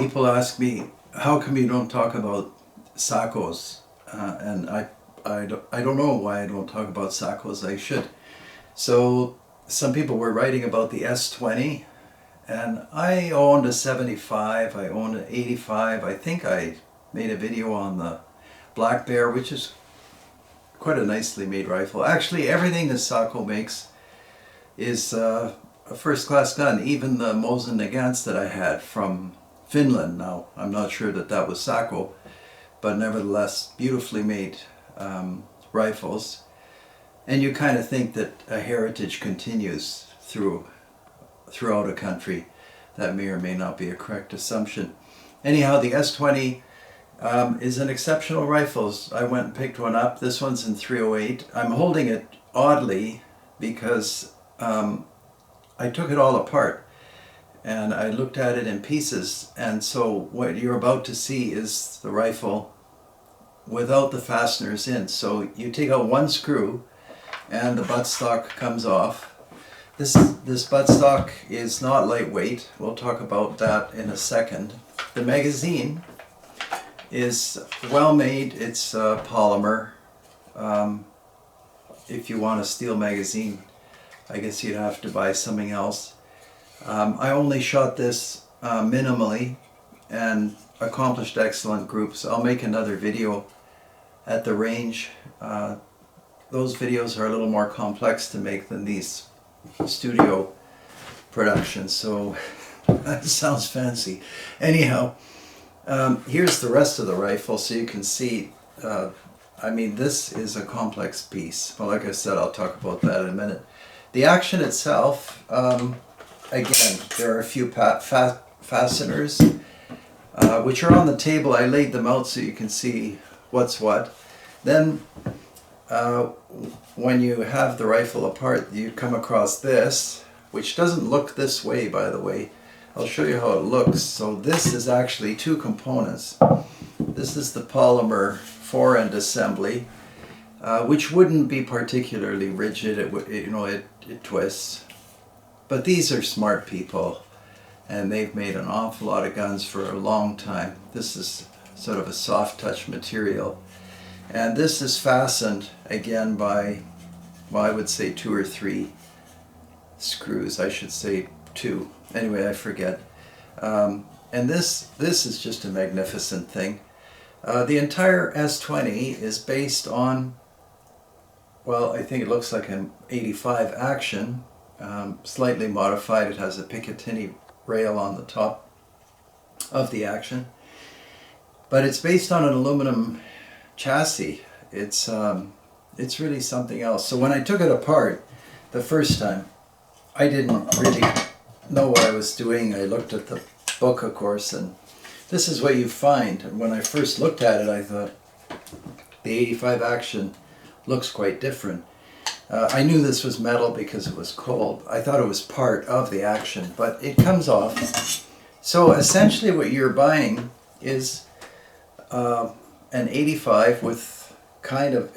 People ask me, how come you don't talk about Sakos? And I don't know why I don't talk about Sakos. I should. So some people were writing about the S20, and I owned a 75, I owned an 85. I think I made a video on the Black Bear, which is quite a nicely made rifle. Actually, everything that Sako makes is a first-class gun. Even the Mosin Nagants that I had from Finland. Now, I'm not sure that that was Sako, but nevertheless, beautifully made rifles. And you kind of think that a heritage continues throughout a country. That may or may not be a correct assumption. Anyhow, the S20 is an exceptional rifle. I went and picked one up. This one's in 308. I'm holding it oddly because I took it all apart and I looked at it in pieces, and so what you're about to see is the rifle without the fasteners in. So you take out one screw and the buttstock comes off. This buttstock is not lightweight. We'll talk about that in a second. The magazine is well made. It's polymer. If you want a steel magazine, I guess you'd have to buy something else. I only shot this minimally and accomplished excellent groups. I'll make another video at the range. Those videos are a little more complex to make than these studio productions, so that sounds fancy. Anyhow, here's the rest of the rifle so you can see. I mean, this is a complex piece. Well, like I said, I'll talk about that in a minute. The action itself, again, there are a few fasteners which are on the table. I laid them out so you can see what's what. Then when you have the rifle apart, you come across this, which doesn't look this way, by the way. I'll show you how it looks. So this is actually two components. This is the polymer fore-end assembly, which wouldn't be particularly rigid. It twists. But these are smart people, and they've made an awful lot of guns for a long time. This is sort of a soft touch material. And this is fastened again by, well, I would say 2 or 3 screws. I should say 2. Anyway, I forget. And this is just a magnificent thing. The entire S20 is based on, well, I think it looks like an 85 Action, slightly modified. It has a Picatinny rail on the top of the Action. But it's based on an aluminum chassis. It's really something else. So when I took it apart the first time, I didn't really know what I was doing. I looked at the book, of course, and this is what you find. And when I first looked at it, I thought the 85 Action looks quite different. I knew this was metal because it was cold. I thought it was part of the Action, but it comes off. So essentially what you're buying is an 85 with kind of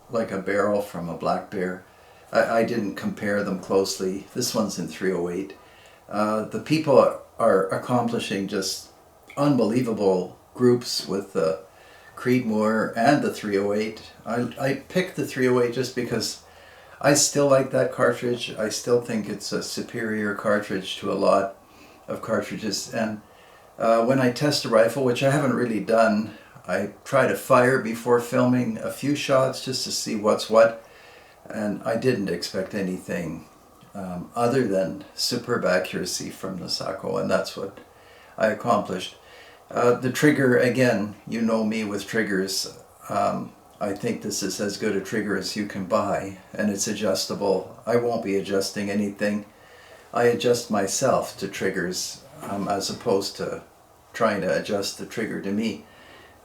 like a barrel from a Black Bear. I didn't compare them closely. This one's in 308. The people are accomplishing just unbelievable groups with the Creedmoor and the 308. I picked the 308 just because I still like that cartridge. I still think it's a superior cartridge to a lot of cartridges. And when I test a rifle, which I haven't really done, I try to fire before filming a few shots just to see what's what. And I didn't expect anything other than superb accuracy from the Sako, and that's what I accomplished. The trigger, again, you know me with triggers. I think this is as good a trigger as you can buy, and it's adjustable. I won't be adjusting anything. I adjust myself to triggers as opposed to trying to adjust the trigger to me.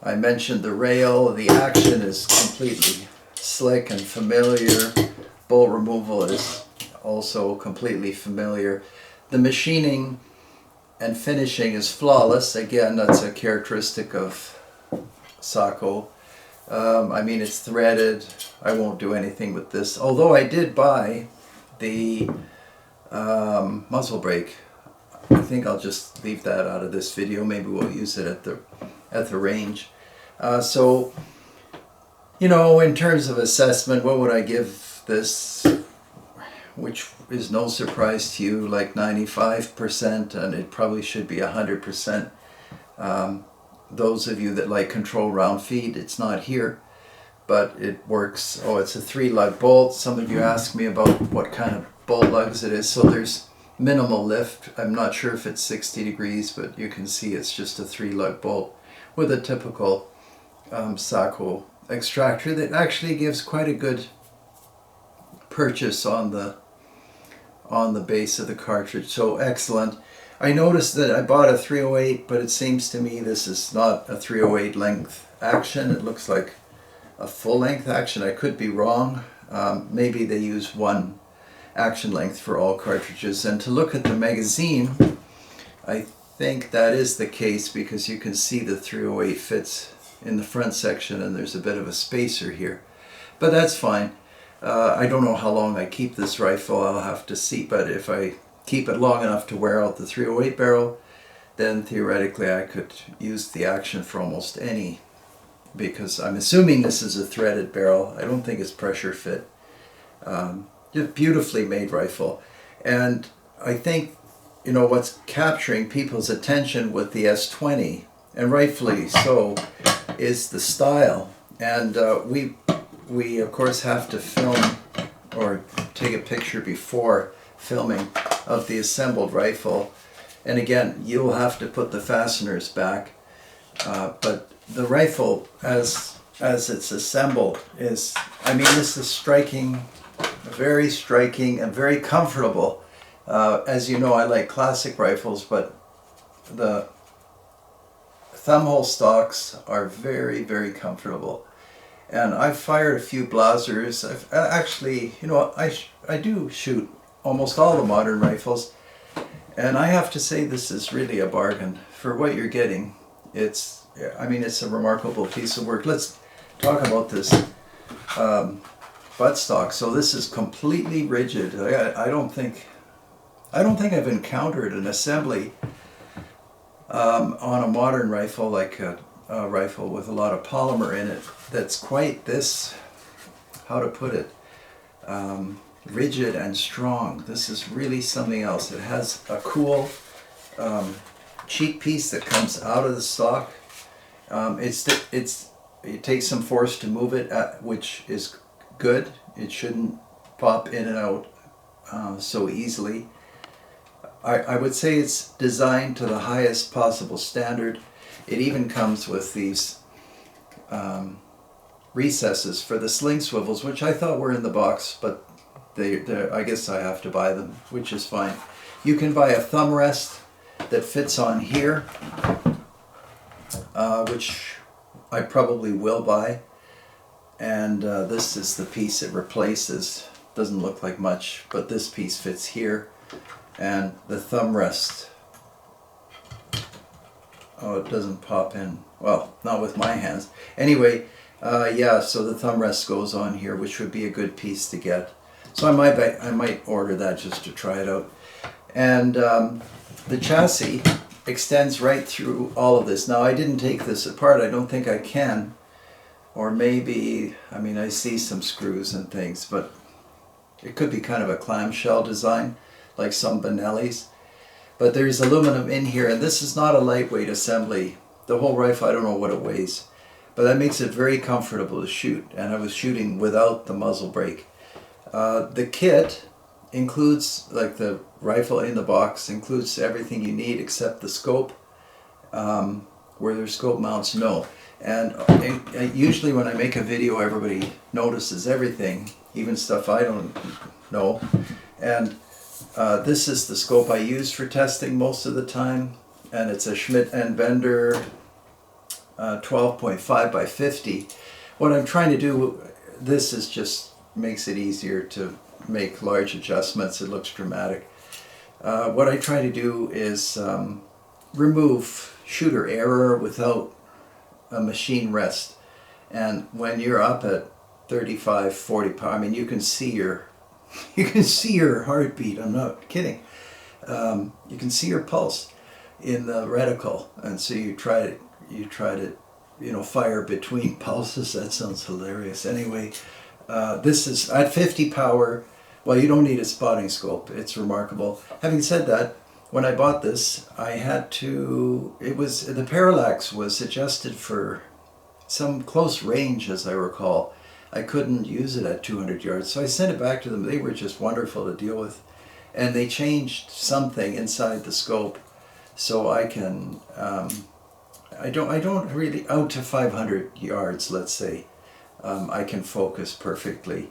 I mentioned the rail. The Action is completely slick and familiar. Bolt removal is also completely familiar. The machining and finishing is flawless. Again, that's a characteristic of Sako. I mean, it's threaded. I won't do anything with this. Although I did buy the muzzle brake. I think I'll just leave that out of this video. Maybe we'll use it at the range. So, you know, in terms of assessment, what would I give this? Which is no surprise to you, like 95%, and it probably should be 100%. Those of you that like control round feed, it's not here, but it works. Oh, it's a 3-lug bolt. Some of you asked me about what kind of bolt lugs it is. So there's minimal lift. I'm not sure if it's 60 degrees, but you can see it's just a 3-lug bolt with a typical Sako extractor that actually gives quite a good purchase on the base of the cartridge. So excellent. I noticed that I bought a 308, but it seems to me this is not a 308 length action. It looks like a full length action. I could be wrong. Maybe they use one action length for all cartridges. And to look at the magazine, I think that is the case, because you can see the 308 fits in the front section and there's a bit of a spacer here. But that's fine. I don't know how long I keep this rifle. I'll have to see, but if I keep it long enough to wear out the 308 barrel, then theoretically I could use the action for almost any, because I'm assuming this is a threaded barrel. I don't think it's pressure fit. Just beautifully made rifle. And I think, you know, what's capturing people's attention with the S20, and rightfully so, is the style. And we of course have to film or take a picture before filming of the assembled rifle, and again you'll have to put the fasteners back, but the rifle as it's assembled is, I mean, this is striking, very striking and very comfortable. As you know, I like classic rifles, but the thumbhole stocks are very, very comfortable. And I've fired a few Blasers. I've actually, you know, I do shoot almost all the modern rifles, and I have to say this is really a bargain for what you're getting. It's, I mean, it's a remarkable piece of work. Let's talk about this buttstock. So this is completely rigid. I don't think I've encountered an assembly on a modern rifle, like a rifle with a lot of polymer in it, that's quite this, how to put it, rigid and strong. This is really something else. It has a cool cheek piece that comes out of the stock. It takes some force to move it, which is good. It shouldn't pop in and out so easily. I would say it's designed to the highest possible standard. It even comes with these recesses for the sling swivels, which I thought were in the box, but I guess I have to buy them, which is fine. You can buy a thumb rest that fits on here, which I probably will buy. And this is the piece it replaces. Doesn't look like much, but this piece fits here. And the thumb rest, oh, it doesn't pop in. Well, not with my hands. Anyway, yeah, so the thumb rest goes on here, which would be a good piece to get. So I might order that just to try it out. And the chassis extends right through all of this. Now, I didn't take this apart. I don't think I can. Or maybe, I mean, I see some screws and things, but it could be kind of a clamshell design, like some Benellis. But there's aluminum in here, and this is not a lightweight assembly. The whole rifle, I don't know what it weighs, but that makes it very comfortable to shoot. And I was shooting without the muzzle brake. The kit includes, like the rifle in the box, includes everything you need except the scope. Where there's scope mounts, no. And usually when I make a video, everybody notices everything, even stuff I don't know. And this is the scope I use for testing most of the time, and it's a Schmidt and Bender 12.5 by 50. What I'm trying to do, this is just makes it easier to make large adjustments. It looks dramatic. What I try to do is remove shooter error without a machine rest. And when you're up at 35, 40 pounds, I mean, you can see your heartbeat. I'm not kidding. you can see your pulse in the reticle, and so you try to fire between pulses. That sounds hilarious. Anyway, this is at 50 power. Well, you don't need a spotting scope. It's remarkable. Having said that, when I bought this, I had to. The parallax was adjusted for some close range, as I recall. I couldn't use it at 200 yards, so I sent it back to them. They were just wonderful to deal with, and they changed something inside the scope, so I can. I don't really, out to 500 yards, let's say, I can focus perfectly,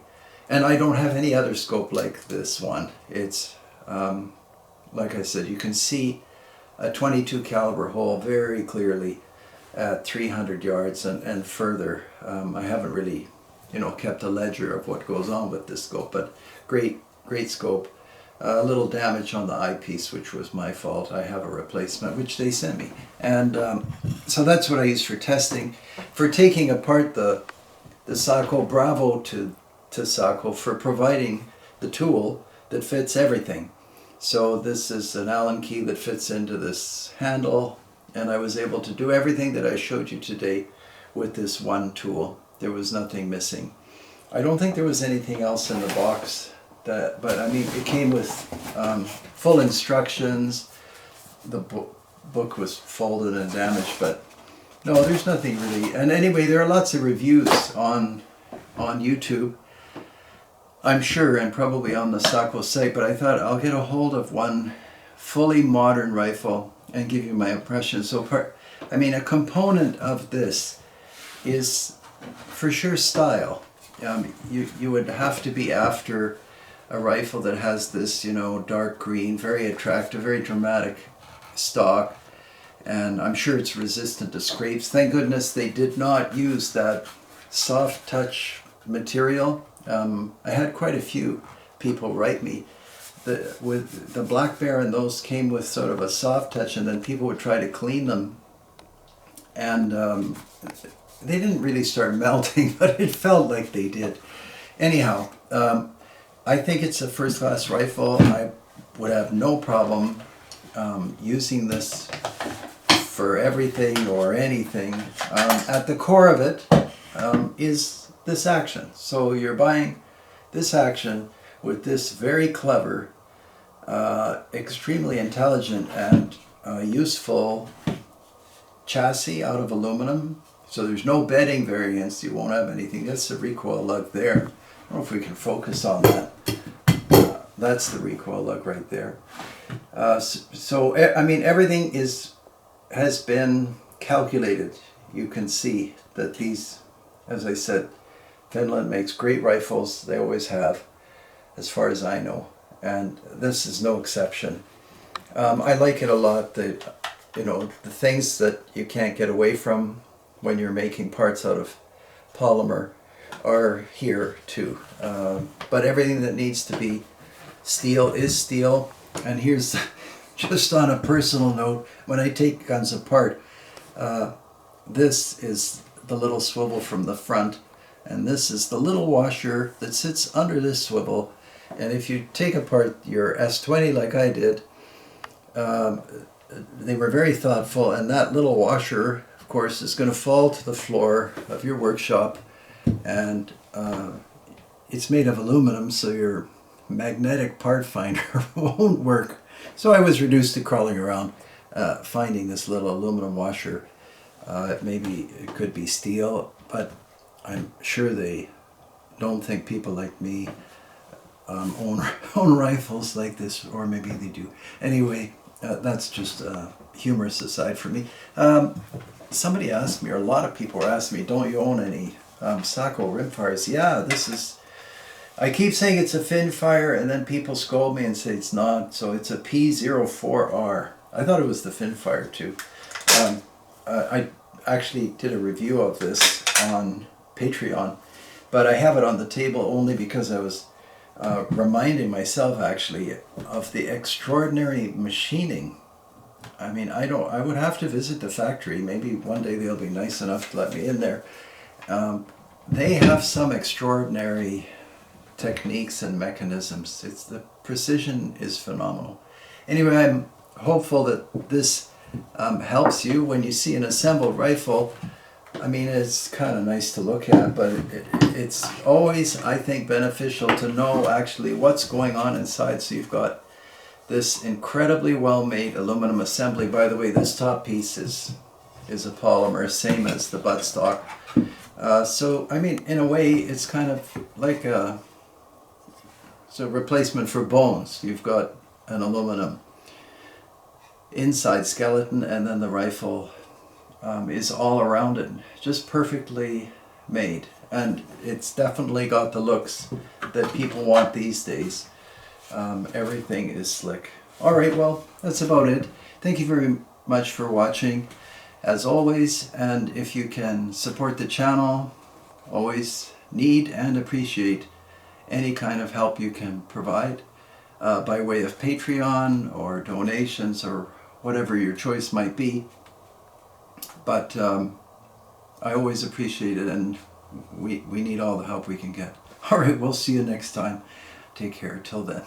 and I don't have any other scope like this one. It's like I said, you can see a 22 caliber hole very clearly at 300 yards and further. I haven't really, kept a ledger of what goes on with this scope, but great scope. A little damage on the eyepiece, which was my fault. I have a replacement, which they sent me. And so that's what I use for testing. For taking apart the Sako, bravo to Sako for providing the tool that fits everything. So this is an Allen key that fits into this handle, and I was able to do everything that I showed you today with this one tool. There was nothing missing. I don't think there was anything else in the box, but I mean, it came with full instructions. The book was folded and damaged, but no, there's nothing really. And anyway, there are lots of reviews on YouTube, I'm sure, and probably on the Sako site, but I thought I'll get a hold of one fully modern rifle and give you my impression. So a component of this is for sure style. You would have to be after a rifle that has this, dark green, very attractive, very dramatic stock, and I'm sure it's resistant to scrapes. Thank goodness they did not use that soft touch material. I had quite a few people write me with the Black Bear, and those came with sort of a soft touch, and then people would try to clean them, and they didn't really start melting, but it felt like they did. Anyhow, I think it's a first-class rifle. I would have no problem using this for everything or anything. At the core of it is this action. So you're buying this action with this very clever, extremely intelligent and useful chassis out of aluminum. So there's no bedding variance. You won't have anything. That's the recoil lug there. I don't know if we can focus on that. That's the recoil lug right there. Everything has been calculated. You can see that these, as I said, Finland makes great rifles. They always have, as far as I know, and this is no exception. I like it a lot. The things that you can't get away from when you're making parts out of polymer are here too. But everything that needs to be steel is steel. And here's, just on a personal note, when I take guns apart, this is the little swivel from the front, and this is the little washer that sits under this swivel. And if you take apart your S20 like I did, they were very thoughtful, and that little washer, of course, is going to fall to the floor of your workshop, and it's made of aluminum, so your magnetic part finder won't work. So I was reduced to crawling around finding this little aluminum washer. Maybe it could be steel, but I'm sure they don't think people like me own rifles like this, or maybe they do. Anyway, that's just humorous aside for me. Somebody asked me, or a lot of people were asking me, don't you own any Sako rimfires? Yeah, this is, I keep saying it's a Finfire, and then people scold me and say it's not. So it's a P04R. I thought it was the Finfire too. I actually did a review of this on Patreon, but I have it on the table only because I was reminding myself actually of the extraordinary machining. I mean, I would have to visit the factory. Maybe one day they'll be nice enough to let me in there. They have some extraordinary techniques and mechanisms. The precision is phenomenal. Anyway, I'm hopeful that this helps you when you see an assembled rifle. I mean, it's kind of nice to look at, but it's always, I think, beneficial to know actually what's going on inside. So you've got this incredibly well-made aluminum assembly. By the way, this top piece is a polymer, same as the buttstock. So, I mean, in a way, it's kind of like it's a replacement for bones. You've got an aluminum inside skeleton, and then the rifle is all around it, just perfectly made. And it's definitely got the looks that people want these days. Everything is slick. Alright, well, that's about it. Thank you very much for watching, as always, and if you can support the channel, always need and appreciate any kind of help you can provide by way of Patreon or donations or whatever your choice might be. But I always appreciate it, and we need all the help we can get. Alright, we'll see you next time. Take care. Till then.